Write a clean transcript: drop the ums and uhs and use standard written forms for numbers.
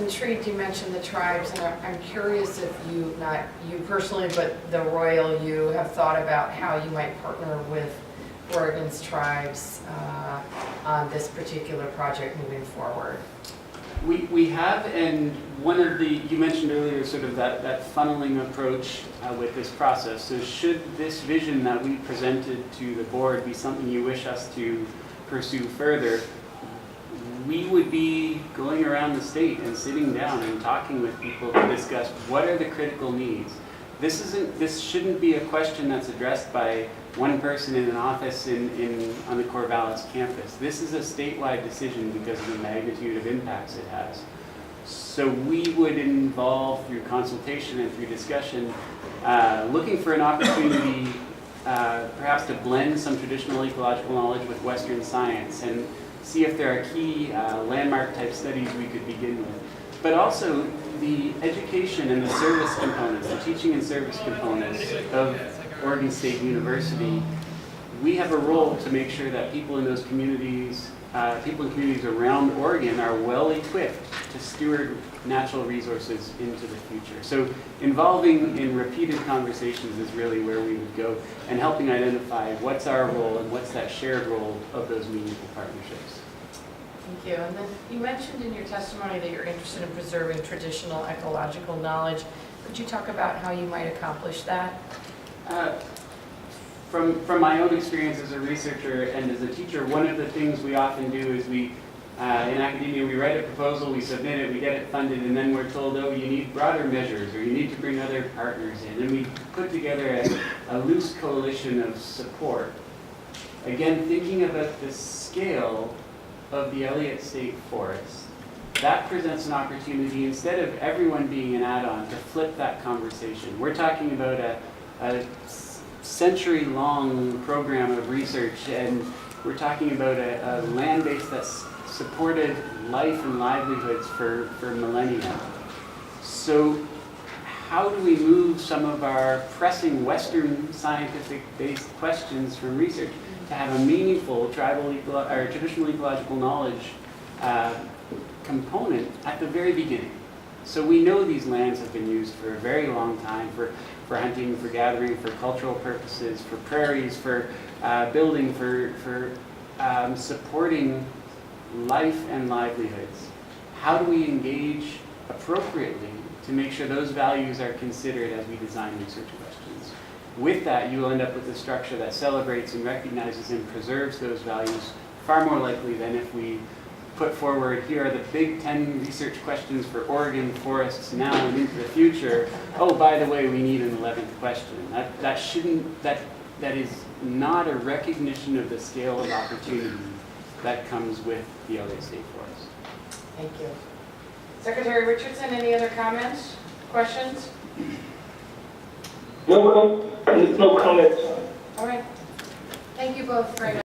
intrigued, you mentioned the tribes, and I'm curious if you, not you personally, but the Royal U, have thought about how you might partner with Oregon's tribes on this particular project moving forward. We have, and one of the, you mentioned earlier, sort of that funneling approach with this process. So should this vision that we presented to the board be something you wish us to pursue further, we would be going around the state and sitting down and talking with people to discuss what are the critical needs. This shouldn't be a question that's addressed by one person in an office on the Corvallis campus. This is a statewide decision because of the magnitude of impacts it has. So we would involve, through consultation and through discussion, looking for an opportunity perhaps to blend some traditional ecological knowledge with Western science and see if there are key landmark type studies we could begin with. But also the education and the service components, the teaching and service components of Oregon State University, we have a role to make sure that people in those communities, people in communities around Oregon are well equipped to steward natural resources into the future. So involving in repeated conversations is really where we would go, and helping identify what's our role and what's that shared role of those meaningful partnerships. Thank you. And then you mentioned in your testimony that you're interested in preserving traditional ecological knowledge. Could you talk about how you might accomplish that? From my own experience as a researcher and as a teacher, one of the things we often do is in academia, we write a proposal, we submit it, we get it funded, and then we're told, oh, you need broader measures, or you need to bring other partners in. And we put together a loose coalition of support. Again, thinking about the scale of the Elliott State Forest, that presents an opportunity, instead of everyone being an add-on, to flip that conversation. We're talking about a century-long program of research, and we're talking about a land base that's supported life and livelihoods for millennia. So how do we move some of our pressing Western scientific-based questions from research to have a meaningful traditional ecological knowledge component at the very beginning? So we know these lands have been used for a very long time for hunting, for gathering, for cultural purposes, for prairies, for building, for supporting life and livelihoods. How do we engage appropriately to make sure those values are considered as we design research questions? With that, you will end up with a structure that celebrates and recognizes and preserves those values far more likely than if we put forward, here are the big 10 research questions for Oregon forests now and into the future. Oh, by the way, we need an 11th question. That is not a recognition of the scale of opportunity that comes with the Elliott State Forest. Thank you. Secretary Richardson, any other comments, questions? No comments. All right. Thank you both very much.